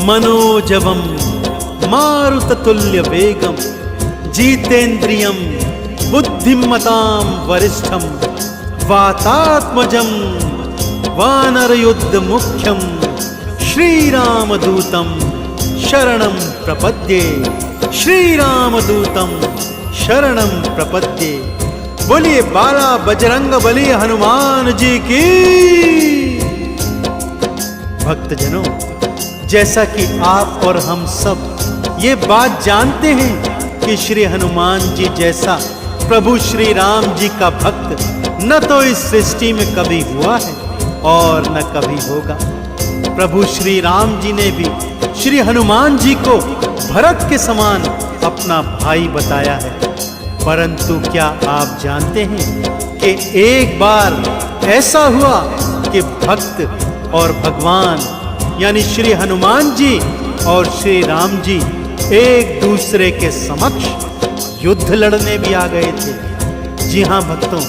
मनोजवम मारुततुल्य वेगम जितेन्द्रियम बुद्धिमतां वरिष्ठम वातात्मजं वानरयुद्ध मुख्यम श्रीरामदूतं शरणं प्रपद्ये। श्रीरामदूतं शरणं प्रपद्ये। बोलिए बाला बजरंग बली हनुमान जी की। भक्तजनों, जैसा कि आप और हम सब ये बात जानते हैं कि श्री हनुमान जी जैसा प्रभु श्री राम जी का भक्त न तो इस सृष्टि में कभी हुआ है और न कभी होगा। प्रभु श्री राम जी ने भी श्री हनुमान जी को भरत के समान अपना भाई बताया है। परंतु क्या आप जानते हैं कि एक बार ऐसा हुआ कि भक्त और भगवान यानी श्री हनुमान जी और श्री राम जी एक दूसरे के समक्ष युद्ध लड़ने भी आ गए थे। जी हां भक्तों,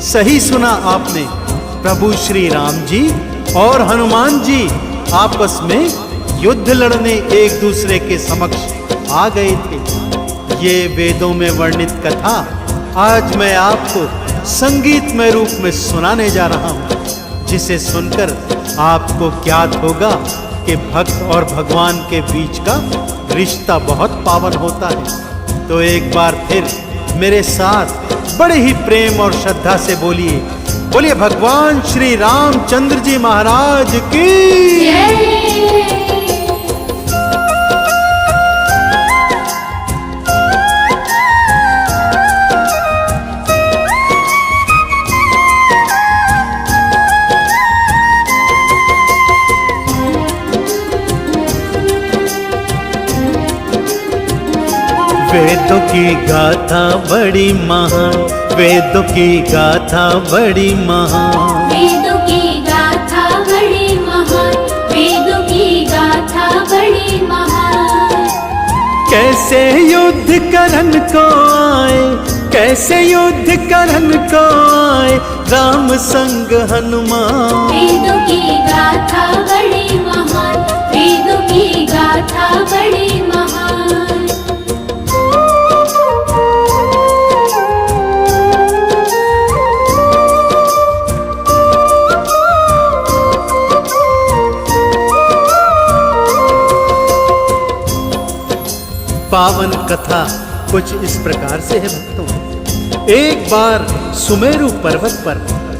सही सुना आपने। प्रभु श्री राम जी और हनुमान जी आपस में युद्ध लड़ने एक दूसरे के समक्ष आ गए थे। ये वेदों में वर्णित कथा आज मैं आपको संगीतमय रूप में सुनाने जा रहा हूं, जिसे सुनकर आपको ज्ञात होगा कि भक्त और भगवान के बीच का रिश्ता बहुत पावन होता है। तो एक बार फिर मेरे साथ बड़े ही प्रेम और श्रद्धा से बोलिए, बोलिए भगवान श्री रामचंद्र जी महाराज की। वेदों की गाथा बड़ी महान, वेदों की गाथा बड़ी महान, वेदों की गाथा बड़ी महान, वेदों की गाथा बड़ी महान। कैसे युद्ध करन को आए, कैसे युद्ध करन को आए राम संग हनुमान। वेदों की गाथा बड़ी महान, वेदों की गाथा बड़ी महान। पावन कथा कुछ इस प्रकार से है भक्तों। एक बार सुमेरु पर्वत पर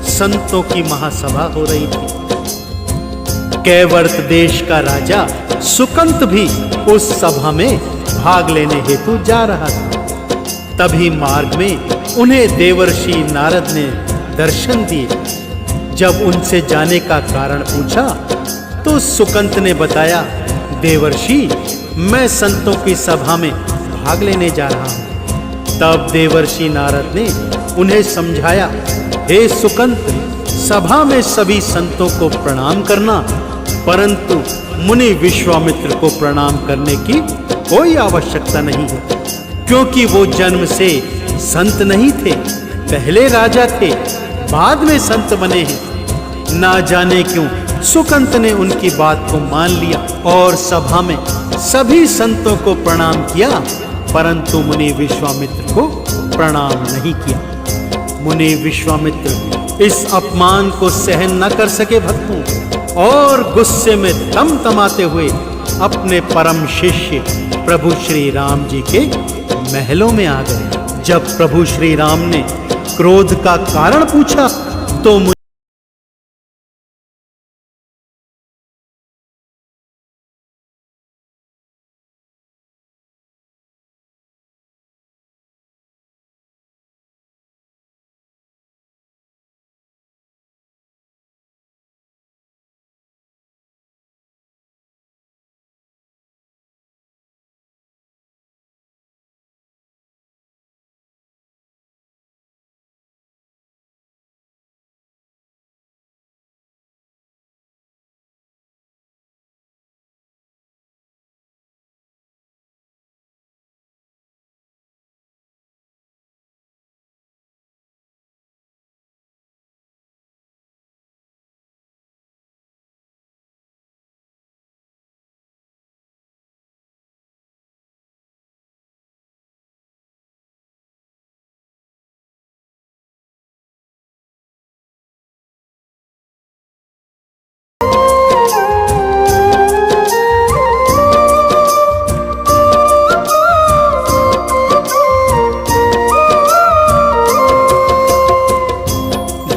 संतों की महासभा हो रही थी। कैवर्त देश का राजा सुकंत भी उस सभा में भाग लेने हेतु जा रहा था। तभी मार्ग में उन्हें देवर्षि नारद ने दर्शन दिए। जब उनसे जाने का कारण पूछा तो सुकंत ने बताया, देवर्षि मैं संतों की सभा में भाग लेने जा रहा हूं। तब देवर्षि नारद ने उन्हें समझाया, हे सुकंत, सभा में सभी संतों को प्रणाम करना, परंतु मुनि विश्वामित्र को प्रणाम करने की कोई आवश्यकता नहीं है, क्योंकि वो जन्म से संत नहीं थे, पहले राजा थे, बाद में संत बने हैं। ना जाने क्यों सुकंत ने उनकी बात को मान लिया और सभा में सभी संतों को प्रणाम किया, परंतु मुनि विश्वामित्र को प्रणाम नहीं किया। मुनि विश्वामित्र इस अपमान को सहन न कर सके भक्तों, और गुस्से में तमतमाते हुए अपने परम शिष्य प्रभु श्री राम जी के महलों में आ गए। जब प्रभु श्री राम ने क्रोध का कारण पूछा तो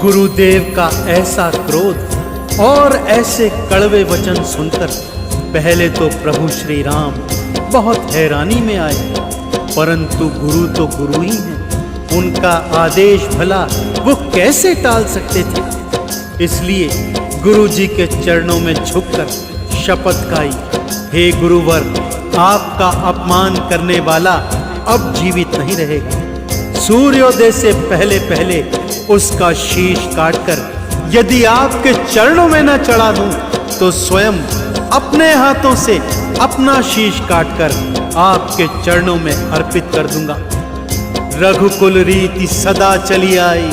गुरुदेव का ऐसा क्रोध और ऐसे कड़वे वचन सुनकर पहले तो प्रभु श्री राम बहुत हैरानी में आए, परंतु गुरु तो गुरु ही हैं, उनका आदेश भला वो कैसे टाल सकते थे। इसलिए गुरु जी के चरणों में झुककर शपथ खाई, हे गुरुवर, आपका अपमान करने वाला अब जीवित नहीं रहेगा। सूर्योदय से पहले पहले उसका शीश काटकर यदि आपके चरणों में न चढ़ा दूं तो स्वयं अपने हाथों से अपना शीश काटकर आपके चरणों में अर्पित कर दूंगा। रघुकुल रीति सदा चली आई,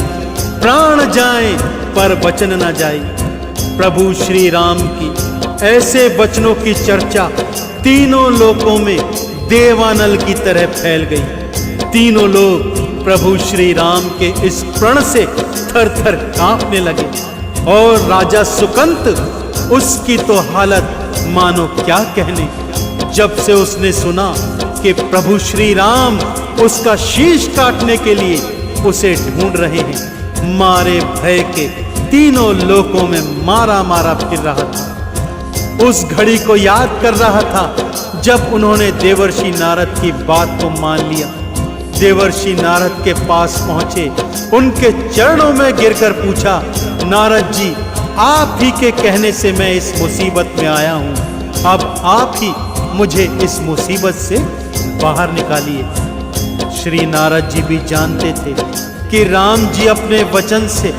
प्राण जाए पर वचन न जाए। प्रभु श्री राम की ऐसे वचनों की चर्चा तीनों लोकों में देवानल की तरह फैल गई। तीनों लोग प्रभु श्री राम के इस प्रण से थर थर कांपने लगे और राजा सुकंत, उसकी तो हालत मानो क्या कहने। जब से उसने सुना कि प्रभु श्री राम उसका शीश काटने के लिए उसे ढूंढ रहे हैं, मारे भय के तीनों लोकों में मारा मारा फिर रहा था। उस घड़ी को याद कर रहा था जब उन्होंने देवर्षि नारद की बात को मान लिया। देवर्षि नारद के पास पहुंचे, उनके चरणों में गिरकर पूछा, नारद जी, आप ही के कहने से मैं इस मुसीबत में आया हूं, अब आप ही मुझे इस मुसीबत से बाहर निकालिए। श्री नारद जी भी जानते थे कि राम जी अपने वचन से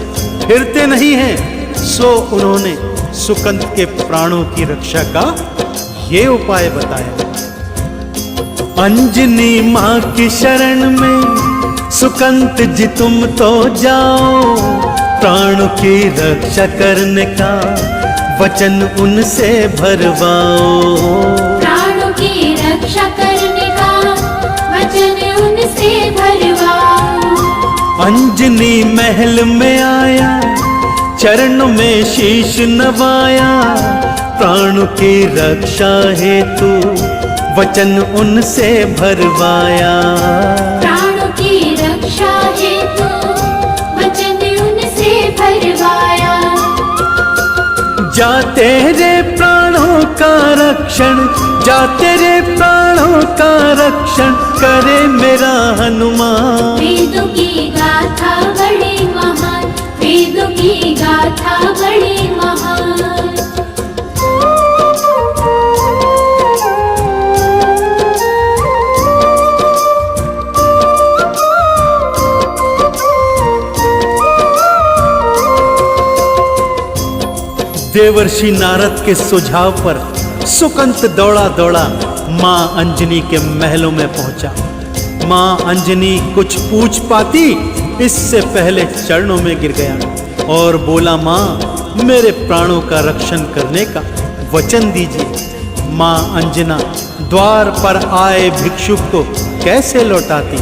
फिरते नहीं हैं, सो उन्होंने सुकंत के प्राणों की रक्षा का ये उपाय बताया। अंजनी माँ की शरण में सुकंत जी तुम तो जाओ, प्राणों की रक्षा करने का वचन उनसे भरवाओ। प्राणों की रक्षा करने का वचन उनसे भरवाओ। अंजनी महल में आया, चरणों में शीश नवाया, प्राणों की रक्षा हेतु वचन उनसे भरवाया। प्राणों की रक्षा हेतु वचन उनसे भरवाया। जाते रे प्राणों का रक्षण, जाते रे प्राणों का रक्षण करे मेरा हनुमान। वेदों की गाथा बड़ी महान, वेदों की गाथा बड़ी महान। देवर्षि नारद के सुझाव पर सुकंत दौड़ा दौड़ा मां अंजनी के महलों में पहुंचा। मां अंजनी कुछ पूछ पाती इससे पहले चरणों में गिर गया और बोला, मां, मेरे प्राणों का रक्षण करने का वचन दीजिए। मां अंजना द्वार पर आए भिक्षुक को कैसे लौटाती,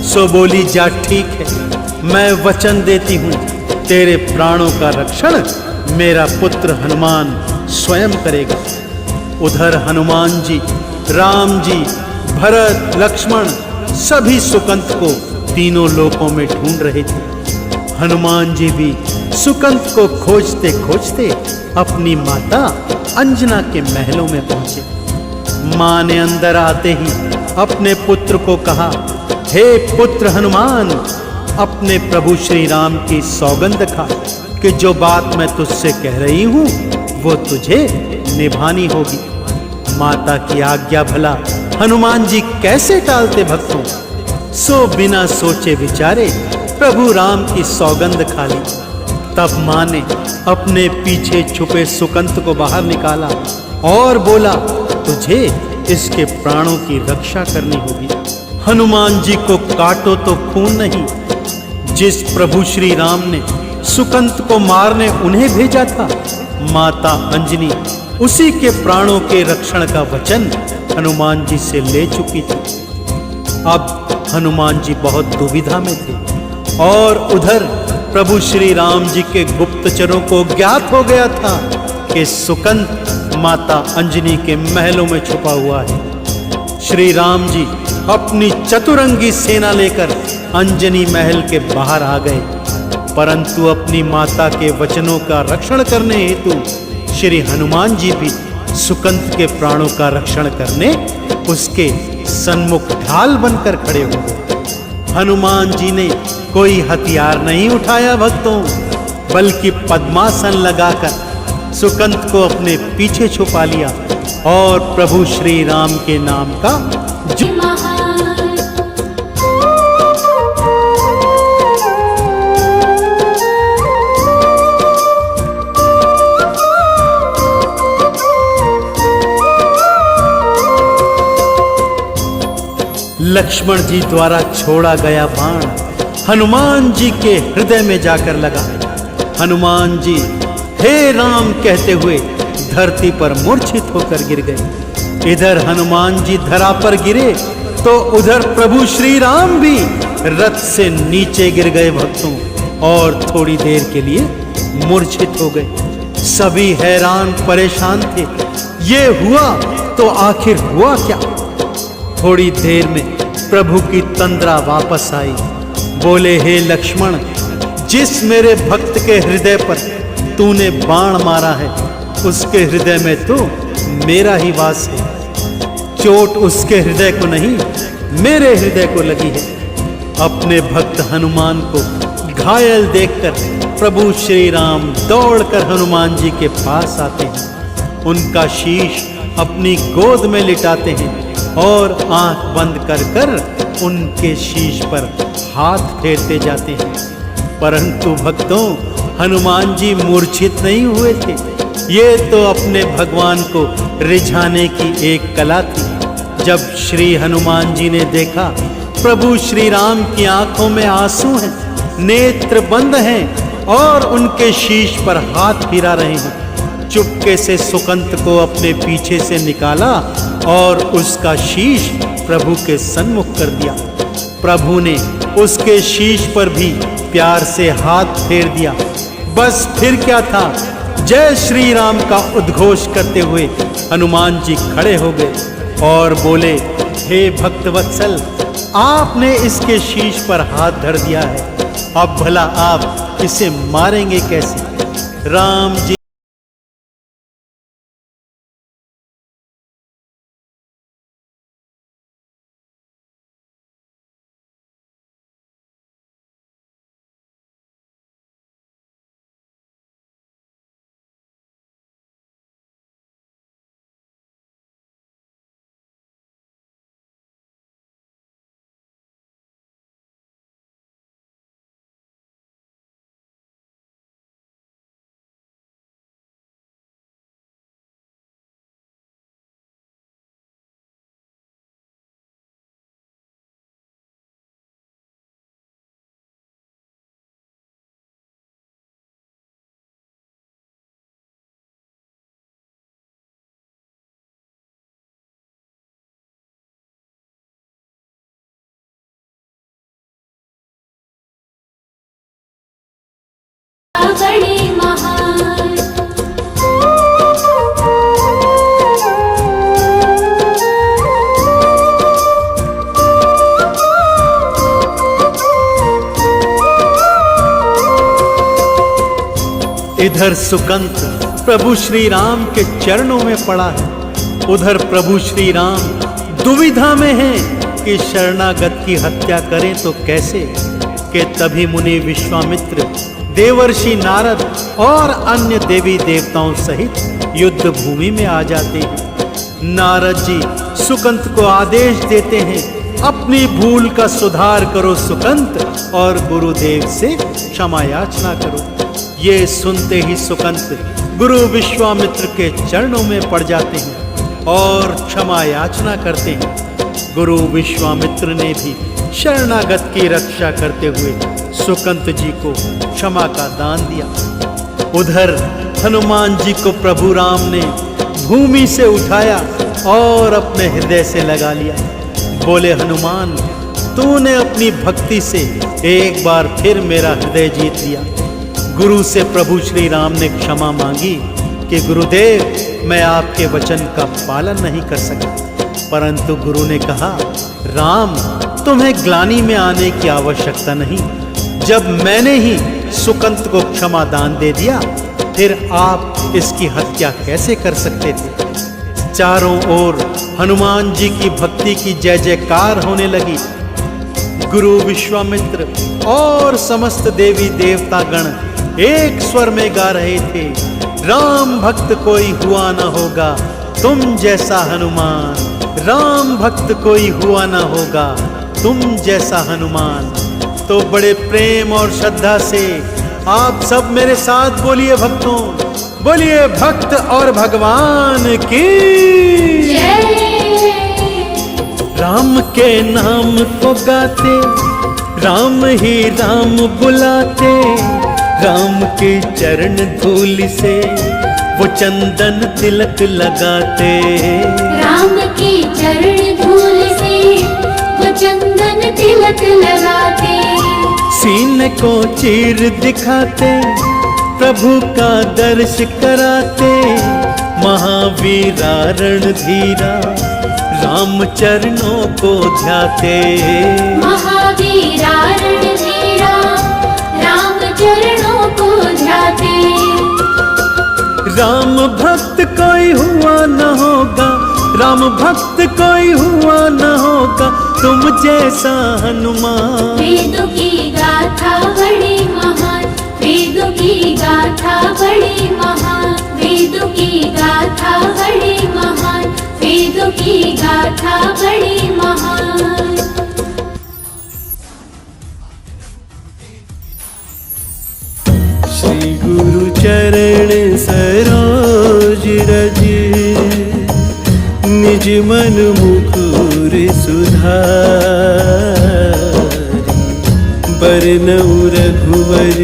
सो बोली, जा ठीक है, मैं वचन देती हूं, तेरे प्राणों का रक्षण मेरा पुत्र हनुमान स्वयं करेगा। उधर हनुमान जी, राम जी, भरत, लक्ष्मण सभी सुकंत को तीनों लोकों में ढूंढ रहे थे। हनुमान जी भी सुकंत को खोजते खोजते अपनी माता अंजना के महलों में पहुंचे। मां ने अंदर आते ही अपने पुत्र को कहा, हे पुत्र हनुमान, अपने प्रभु श्री राम की सौगंध खा कि जो बात मैं तुझसे कह रही हूं वो तुझे निभानी होगी। माता की आज्ञा भला हनुमान जी कैसे टालते भक्तों, सो बिना सोचे विचारे प्रभु राम की सौगंध खा ली। तब मां ने अपने पीछे छुपे सुकंत को बाहर निकाला और बोला, तुझे इसके प्राणों की रक्षा करनी होगी। हनुमान जी को काटो तो खून नहीं, जिस प्रभु श्री राम ने सुकंत को मारने उन्हें भेजा था, माता अंजनी उसी के प्राणों के रक्षण का वचन हनुमान जी से ले चुकी थी। अब हनुमान जी बहुत दुविधा में थे और उधर प्रभु श्री राम जी के गुप्तचरों को ज्ञात हो गया था कि सुकंत माता अंजनी के महलों में छुपा हुआ है। श्री राम जी अपनी चतुरंगी सेना लेकर अंजनी महल के बाहर आ गए। परंतु अपनी माता के वचनों का रक्षण करने हेतु श्री हनुमान जी भी सुकंत के प्राणों का रक्षण करने उसके सन्मुख ढाल बनकर खड़े हो गए। हनुमान जी ने कोई हथियार नहीं उठाया भक्तों, बल्कि पद्मासन लगाकर सुकंत को अपने पीछे छुपा लिया और प्रभु श्री राम के नाम का लक्ष्मण जी द्वारा छोड़ा गया बाण हनुमान जी के हृदय में जाकर लगा। हनुमान जी हे राम कहते हुए धरती पर मूर्छित होकर गिर गए। इधर हनुमान जी धरा पर गिरे तो उधर प्रभु श्री राम भी रथ से नीचे गिर गए भक्तों, और थोड़ी देर के लिए मूर्छित हो गए। सभी हैरान परेशान थे, ये हुआ तो आखिर हुआ क्या। थोड़ी देर में प्रभु की तंद्रा वापस आई। बोले हे लक्ष्मण, जिस मेरे भक्त के हृदय पर तूने बाण मारा है उसके हृदय में तो मेरा ही वास है। चोट उसके हृदय को नहीं, मेरे हृदय को लगी है। अपने भक्त हनुमान को घायल देखकर प्रभु श्री राम दौड़कर हनुमान जी के पास आते हैं, उनका शीश अपनी गोद में लिटाते हैं और आंख बंद कर कर उनके शीश पर हाथ फेरते जाते हैं। परंतु भक्तों, हनुमान जी मूर्छित नहीं हुए थे। ये तो अपने भगवान को रिझाने की एक कला थी। जब श्री हनुमान जी ने देखा प्रभु श्री राम की आंखों में आंसू हैं, नेत्र बंद हैं और उनके शीश पर हाथ फिरा रहे हैं, चुपके से सुकंत को अपने पीछे से निकाला और उसका शीश प्रभु के सन्मुख कर दिया। प्रभु ने उसके शीश पर भी प्यार से हाथ फेर दिया। बस फिर क्या था, जय श्री राम का उद्घोष करते हुए हनुमान जी खड़े हो गए और बोले, हे भक्तवत्सल, आपने इसके शीश पर हाथ धर दिया है, अब भला आप इसे मारेंगे कैसे। राम जी बड़े महान। इधर सुकंत प्रभु श्री राम के चरणों में पड़ा है, उधर प्रभु श्री राम दुविधा में हैं कि शरणागत की हत्या करें तो कैसे। कि तभी मुनि विश्वामित्र, देवर्षि नारद और अन्य देवी देवताओं सहित युद्ध भूमि में आ जाते हैं। नारद जी सुकंत को आदेश देते हैं, अपनी भूल का सुधार करो सुकंत, और गुरुदेव से क्षमा याचना करो। ये सुनते ही सुकंत गुरु विश्वामित्र के चरणों में पड़ जाते हैं और क्षमा याचना करते हैं। गुरु विश्वामित्र ने भी शरणागत की रक्षा करते हुए सुकंत जी को क्षमा का दान दिया। उधर हनुमान जी को प्रभु राम ने भूमि से उठाया और अपने हृदय से लगा लिया। बोले, हनुमान, तूने अपनी भक्ति से एक बार फिर मेरा हृदय जीत लिया। गुरु से प्रभु श्री राम ने क्षमा मांगी कि गुरुदेव, मैं आपके वचन का पालन नहीं कर सका। परंतु गुरु ने कहा, राम, तुम्हें ग्लानि में आने की आवश्यकता नहीं। जब मैंने ही सुकंत को क्षमा दान दे दिया, फिर आप इसकी हत्या कैसे कर सकते थे? चारों ओर हनुमान जी की भक्ति की जय जयकार होने लगी। गुरु विश्वामित्र और समस्त देवी देवता गण एक स्वर में गा रहे थे, राम भक्त कोई हुआ न होगा तुम जैसा हनुमान, राम भक्त कोई हुआ न होगा तुम जैसा हनुमान। तो बड़े प्रेम और श्रद्धा से आप सब मेरे साथ बोलिए भक्तों, बोलिए भक्त और भगवान की राम के नाम को गाते, राम ही राम बुलाते, राम के चरण धूल से वो चंदन तिलक लगाते, राम के चरण धूल से वो चंदन तिलक लगाते, सीने को चीर दिखाते, प्रभु का दर्श कराते, महावीरा रणधीरा राम चरणों को ध्याते, महावीरा रणधीरा राम चरणों को ध्याते। राम भक्त कोई हुआ न होगा, राम भक्त कोई हुआ न होगा तुम जैसा हनुमान। वेदों की गाथा बड़ी महान, वेदों की गाथा बड़ी महान, वेदों की गाथा बड़ी महान, वेदों की गाथा बड़ी महान। श्री गुरु चरण सरोज रज, निज मन मुकुर सुधारि, बरनउँ रघुवर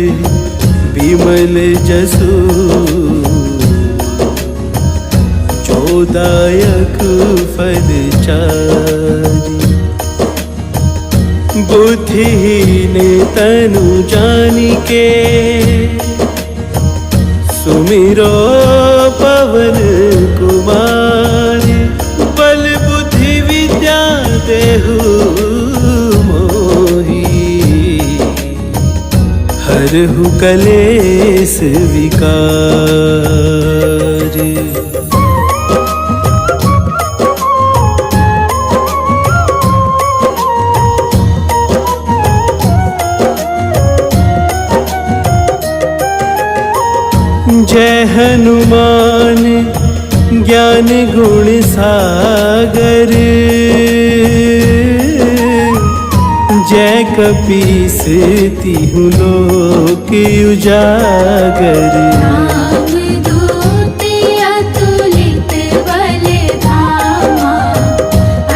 बिमल जसु, जो दायक फल चारि। बुद्धिहीन तनु जानिके, सुमिरो पवन कुमार, बल बुद्धि विद्या देहु मोहि, हरहु कलेस विकार। जय हनुमान ज्ञान गुण सागर, जय कपीस तिहु लोक उजागर। राम दूत अतुलित बल धामा,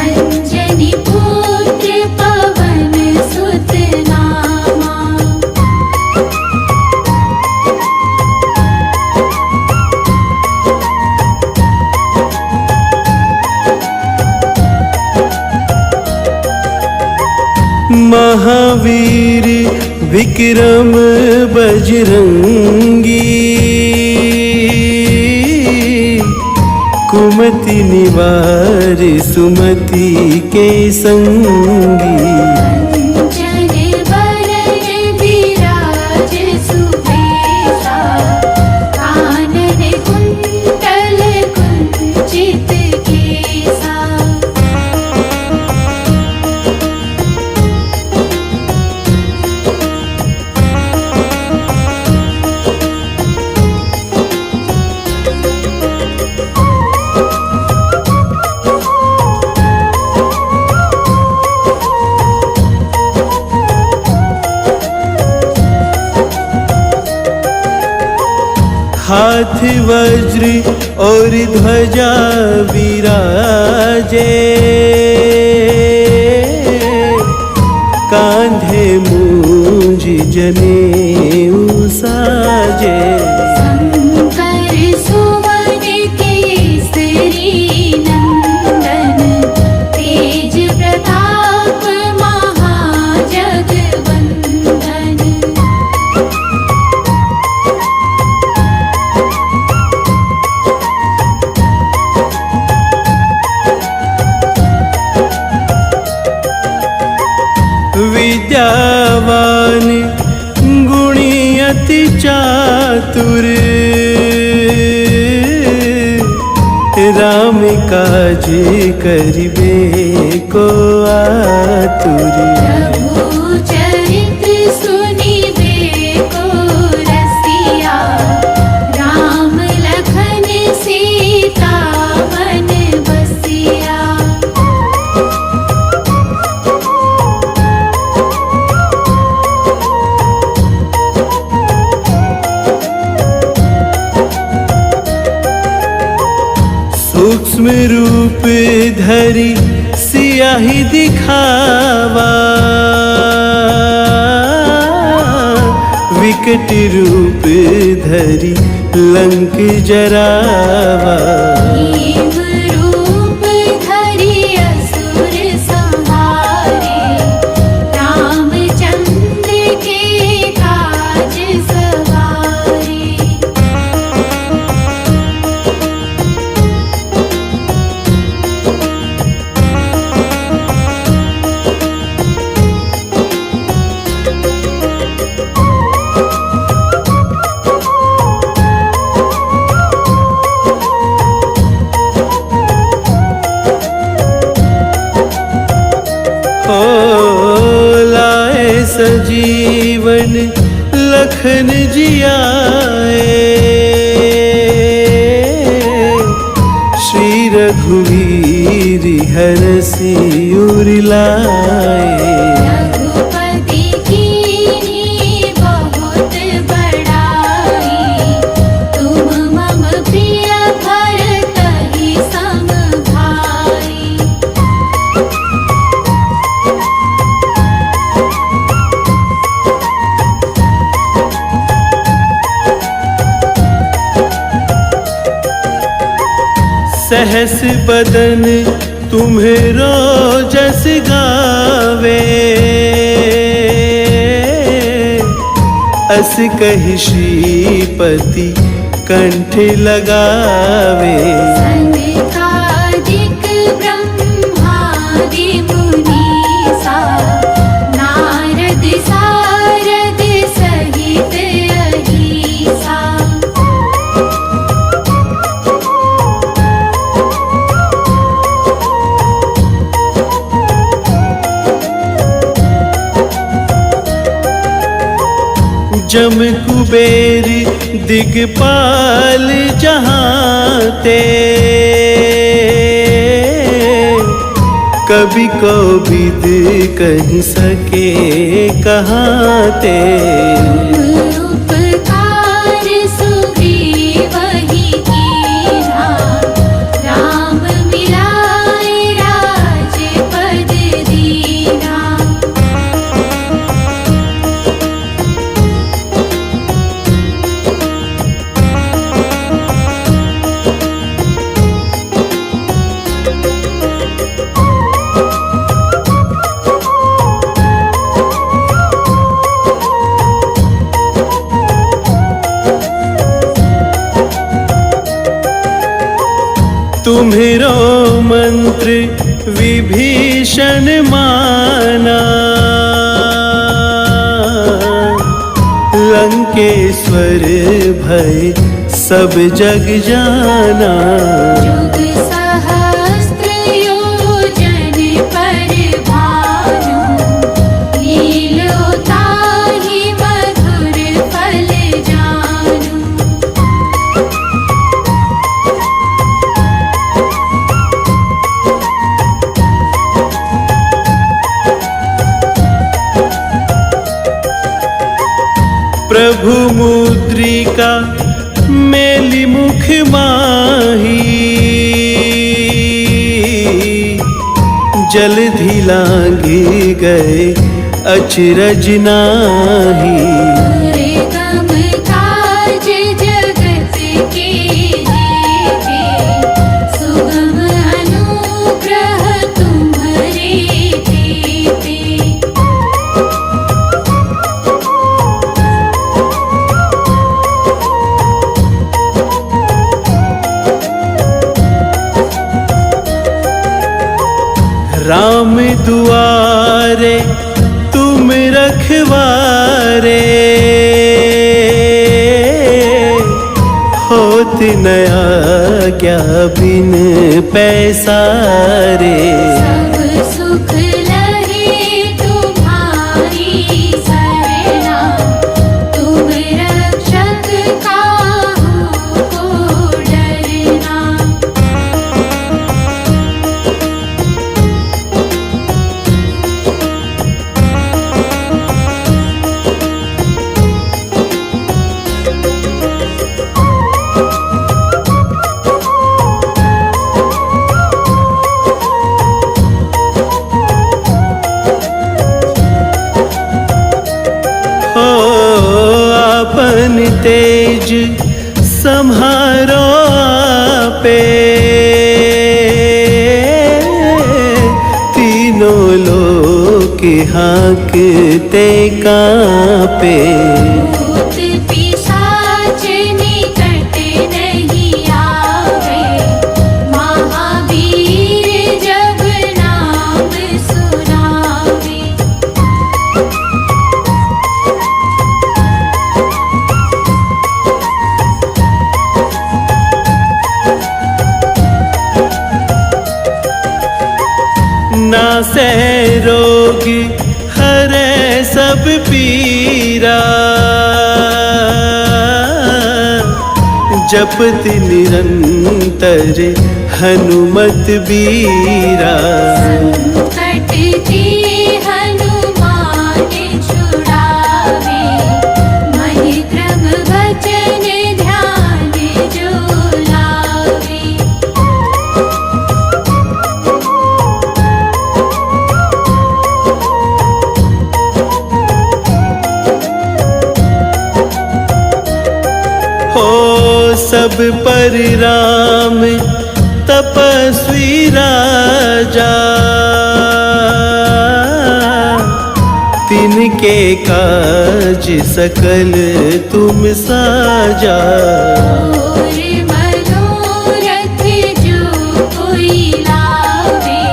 अंजनी पुत्र पवन सुत नामा। महावीर विक्रम बजरंगी, कुमति निवार सुमति के संगी। अंजन वरन विराज सुबेसा, कानन कुंडल कुंचित केसा। हाथ वज्र और ध्वजा विराजे, कांधे मूंज जनेऊ साजे। शंकर सुवन केसरी नंदन, तेज प्रताप महाजगवंदन। विद्यावान गुणी आतुर राम काज करिबे को आतुर। प्रभु चरित्र सुनिबे को रसिया, राम लखन सीता मन बसिया। सूक्ष्म रूप धरि सियाहि दिखावा, विकट रूप धरि लंक जरावा। भीम रूप धरि असुर संहारे, रामचंद्र के काज सवारे। हो लाए सजीवन लखन जियाए, श्री रघुवीर हरषि उर लाए। रघुपति कीन्ही बहुत बड़ाई, तुम मम प्रिय भरतहि सम भाई। सहस बदन तुम्हेरो जस गावे, अस कहि श्रीपति कंठ लगावे। सनकादिक ब्रह्मादि मुनीसा, नारद सारद सहित अहिसा। जम कुबेर दिगपाल जहाते, कभी कोविद कह सके कहाते। उपकार सुग्रीवहि कीन्हा, राम मिलाए राजपद दीन्हा। तुम्हेरो मंत्र विभीषण माना, लंकेश्वर भय सब जग जाना। युग सहस्त्र योजन पर भानु, लील्यो ताहि मधुर फल जानू। प्रभु मुद्रिका मेली मुख माही, जलधि लांघे गए अचरज नाही। दुर्गम काज जगत के जेते, सुगम अनुग्रह तुम्हरे तेते। राम दुआरे तुम रखवारे, नया क्या बिन पैसारे। सब सुख लहे तुम्हारी सरना, तुम रक्षक काहू को डरना। हो अपन तेज सम्हारो आपे, तीनों लोक हाँकते कांपे। भूत पिशाच निकट नहीं आवे, महावीर जब नाम सुनावे। नासे रोग हरे सब पीरा, जपत निरंतर हनुमत बीरा। संकट ते हनुमान छुड़ावे, मन क्रम वचन ध्यान जो लावे। हो सब पर राम तपस्वी राजा, तिनके काज सकल तुम साजा। और मनोरथ जो कोई लावे,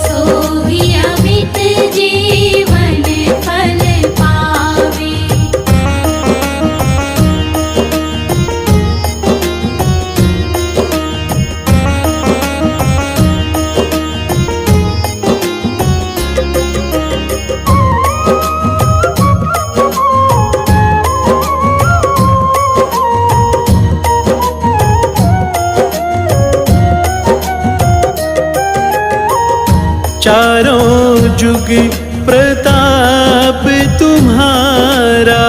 सोई अमित जीवन फल पावे। चारों जुग प्रताप तुम्हारा,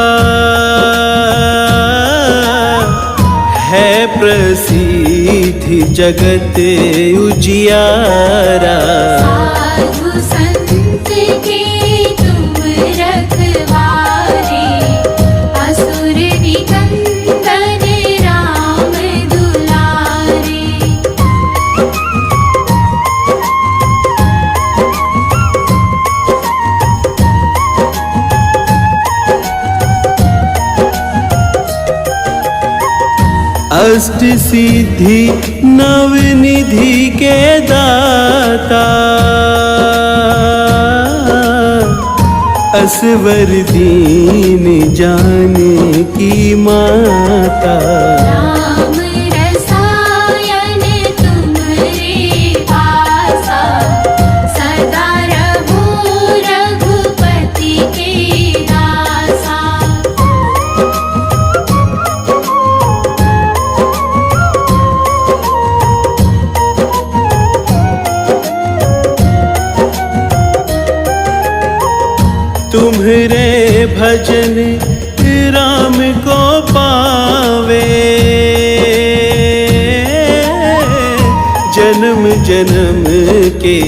है प्रसिद्ध जगत उजियारा। साधु संत के तुम रखवारे, असुर निकंदन राम दुलारे। अष्ट सिद्धि नव निधि के दाता, असवर दीन जाने की माता। राम रसायन तुम्हारे पासा, सदा रहो रघुपति के दासा। तुम्हरे भजन राम को पावे, जन्म जन्म के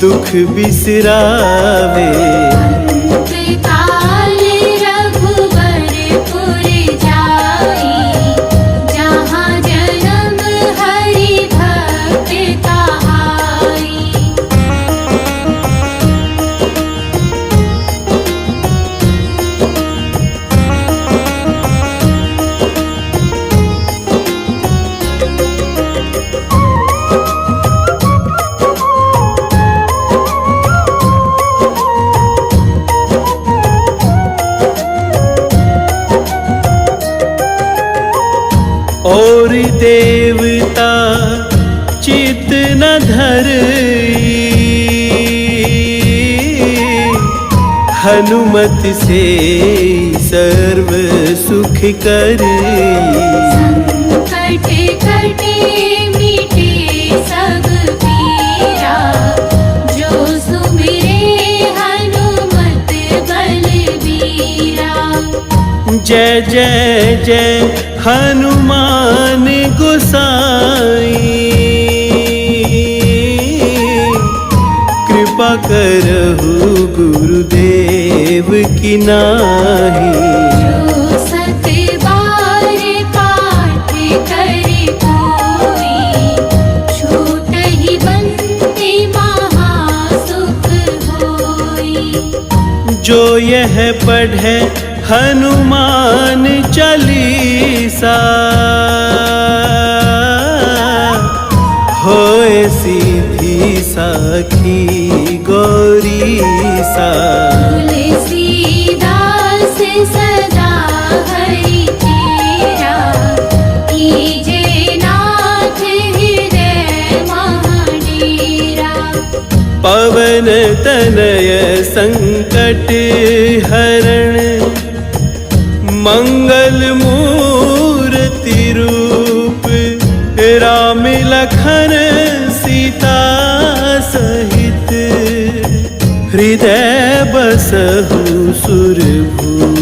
दुख बिसरावे। अंत काल रघुवरपुर जाई, जहाँ जन्म हरि भक्त कहाई। और देवता चित न धरई, हनुमत से सर्व सुख करई। संकट कटे मिटे सब पीरा, जो सुमिरे हनुमत बलबीरा। जय जय जय हनुमान गोसाई, कृपा करहु गुरुदेव की नाहि। जो सत बार पाठ करे कोई, छूटहि बंदी महासुख होई। जो यह पढ़े हनुमान चालीसा, होए सीधी साखी गौरीसा। तुलसीदास सदा हरि चेरा, कीजे नाथ हृदय महाडेरा। पवन तनय संकट हरण, मंगल मूर्ति रूप। राम लखन सीता सहित, हृदय बसहु सुरभूप।